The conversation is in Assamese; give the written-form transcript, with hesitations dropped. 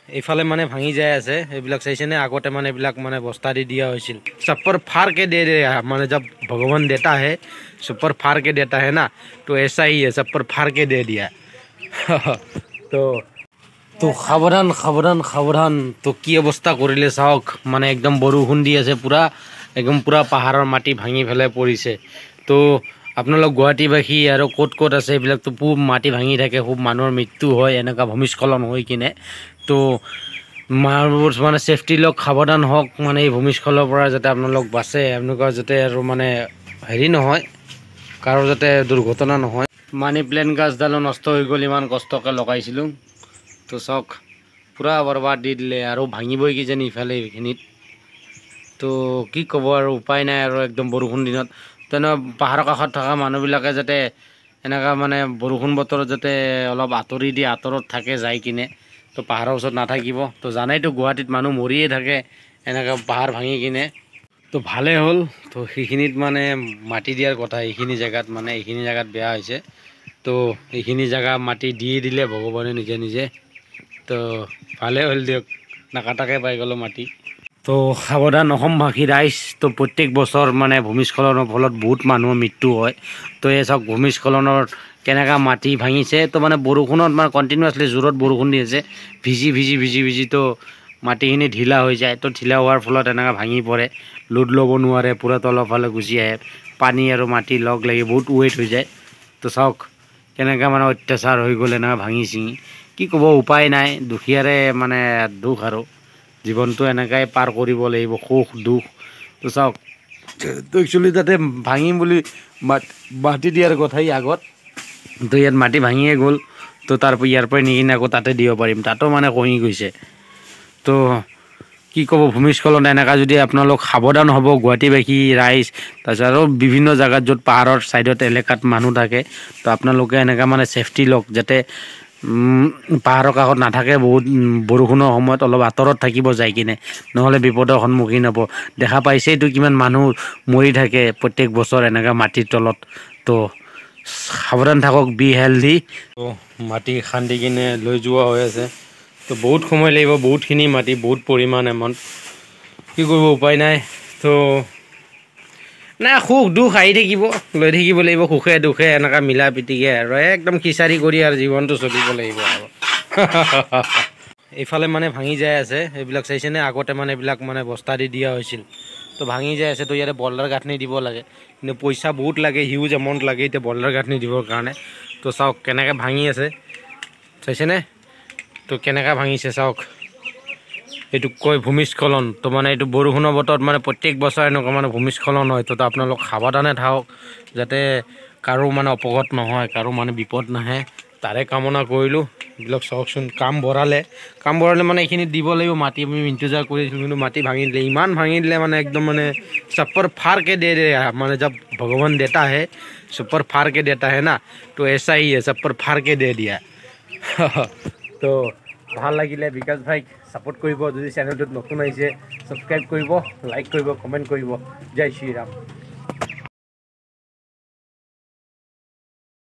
এইফালে মানে ভাঙি যাই আছে এইবিলাক চাইছেনে আগতে মানে এইবিলাক মানে বস্তা দি দিয়া হৈছিল চপ্पर फाड़ के दे दे মানে जब भगवान देता है चप्पर फाड़ के देता है ना तो ऐसा ही है चप्पर फाड़ के दे दिया तो তো সাবধান সাবধান সাবধান তো কি অৱস্থা কৰিলে চাওক মানে একদম বৰষুণ দি আছে পুৰা একদম পুৰা পাহাৰৰ মাটি ভাঙি ফেলে পৰিছে তো আপোনালোক গুৱাহাটীবাসী আৰু ক'ত ক'ত আছে এইবিলাক তো খুব মাটি ভাঙি থাকে খুব মানুহৰ মৃত্যু হয় এনেকুৱা ভূমিস্খলন হৈ কিনে তো মানে সেফটি লওক সাৱধান হওক মানে এই ভূমিস্খলনৰ পৰা যাতে আপোনালোক বাচে এনেকুৱা যাতে আৰু মানে হেৰি নহয় কাৰো যাতে দুৰ্ঘটনা নহয় মানি প্লেন গাছডালো নষ্ট হৈ গ'ল ইমান কষ্টকৈ লগাইছিলোঁ তো চাওক পুৰা বৰবাদ দি দিলে আৰু ভাঙিবই কিজানি ইফালে এইখিনিত তো কি ক'ব আৰু উপায় নাই আৰু একদম বৰষুণ দিনত তেনে পাহাৰৰ কাষত থকা মানুহবিলাকে যাতে এনেকুৱা মানে বৰষুণ বতৰত যাতে অলপ আঁতৰি দি আঁতৰত থাকে যাই কিনে তো পাহাৰৰ ওচৰত নাথাকিব তো জানাইতো গুৱাহাটীত মানুহ মৰিয়ে থাকে এনেকুৱা পাহাৰ ভাঙি কিনে তো ভালে হ'ল তো সেইখিনিত মানে মাটি দিয়াৰ কথা এইখিনি জেগাত মানে এইখিনি জেগাত বেয়া হৈছে তো এইখিনি জেগা মাটি দি দিলে ভগৱানে নিজে নিজে তো ভালে হ'ল দিয়ক নাকাটাকে পাই গ'লো মাটি তো সাৱধান অসমবাসী ৰাইজ তো প্ৰত্যেক বছৰ মানে ভূমিস্খলনৰ ফলত বহুত মানুহৰ মৃত্যু হয় তো এই চাওক ভূমিস্খলনৰ কেনেকুৱা মাটি ভাঙিছে তো মানে বৰষুণত মানে কণ্টিনিউৱাছলি জোৰত বৰষুণ দি আছে ভিজি ভিজি ভিজি ভিজি তো মাটিখিনি ঢিলা হৈ যায় তো ঢিলা হোৱাৰ ফলত এনেকৈ ভাঙি পৰে লোড ল'ব নোৱাৰে পূৰা তলৰ ফালে গুচি আহে পানী আৰু মাটি লগ লাগি বহুত ৱেইট হৈ যায় তো চাওক কেনেকৈ মানে অত্যাচাৰ হৈ গ'ল এনেকৈ ভাঙি ছিঙি কি ক'ব উপায় নাই দুখীয়াৰে মানে দুখ আৰু জীৱনটো এনেকৈ পাৰ কৰিব লাগিব সুখ দুখ তো চাওক তো একচুৱেলি তাতে ভাঙিম বুলি মাটি দিয়াৰ কথাই আগত তো ইয়াত মাটি ভাঙিয়ে গ'ল তো তাৰ ইয়াৰ পৰাই নিকিনে আকৌ তাতে দিব পাৰিম তাতো মানে কমি গৈছে তো কি ক'ব ভূমিস্খলন এনেকুৱা যদি আপোনালোক সাৱধান হ'ব গুৱাহাটীবাসী ৰাইজ তাৰপিছত আৰু বিভিন্ন জেগাত য'ত পাহাৰৰ ছাইডত এলেকাত মানুহ থাকে তো আপোনালোকে এনেকুৱা মানে ছেফটি লওক যাতে পাহাৰৰ কাষত নাথাকে বহুত বৰষুণৰ সময়ত অলপ আঁতৰত থাকিব যাই কিনে নহ'লে বিপদৰ সন্মুখীন হ'ব দেখা পাইছেইতো কিমান মানুহ মৰি থাকে প্ৰত্যেক বছৰ এনেকুৱা মাটিৰ তলত তো সাৱধান থাকক বি হেল্ডি তো মাটি খান্দি কিনে লৈ যোৱা হৈ আছে তো বহুত সময় লাগিব বহুতখিনি মাটি বহুত পৰিমাণ এমাউণ্ট কি কৰিব উপায় নাই তো নাই সুখ দুখ আহি থাকিব লৈ থাকিব লাগিব সুখে দুখে এনেকুৱা মিলা পিটিকে আৰু একদম খিচাৰি কৰি আৰু জীৱনটো চলিব লাগিব আৰু এইফালে মানে ভাঙি যাই আছে এইবিলাক চাইছেনে আগতে মানে এইবিলাক মানে বস্তা দি দিয়া হৈছিল তো ভাঙি যাই আছে তো ইয়াতে বল্ডাৰ গাঁথনি দিব লাগে কিন্তু পইচা বহুত লাগে হিউজ এমাউণ্ট লাগে এতিয়া বল্ডাৰ গাঁথনি দিবৰ কাৰণে তো চাওক কেনেকৈ ভাঙি আছে চাইছেনে তো কেনেকৈ ভাঙিছে চাওক এইটো কয় ভূমিস্খলন তো মানে এইটো বৰষুণৰ বতৰত মানে প্ৰত্যেক বছৰ এনেকুৱা মানে ভূমিস্খলন হয় তো আপোনালোক সাৱধানে থাকক যাতে কাৰো মানে অপঘাত নহয় কাৰো মানে বিপদ নাহে তাৰে কামনা কৰিলোঁ এইবিলাক চাওকচোন কাম বঢ়ালে মানে এইখিনি দিব লাগিব মাটি আমি ইন্তজাৰ কৰিছিলোঁ কিন্তু মাটি ভাঙি দিলে ইমান ভাঙি দিলে মানে একদম মানে চপ্पर फाड़ के दे दे মানে जब भगवान देता है चप्पर फाड़ के देता है ना तो ऐसा ही है चप्पर फाड़ के दे दिया তো ভাল লাগিলে বিকাশ ভাইক সাপোর্ট কৰিব যদি চ্যানেলটোত নতুন আহিছে সাবস্ক্ৰাইব কৰিব লাইক কৰিব কমেন্ট কৰিব জয় শ্ৰী ৰাম।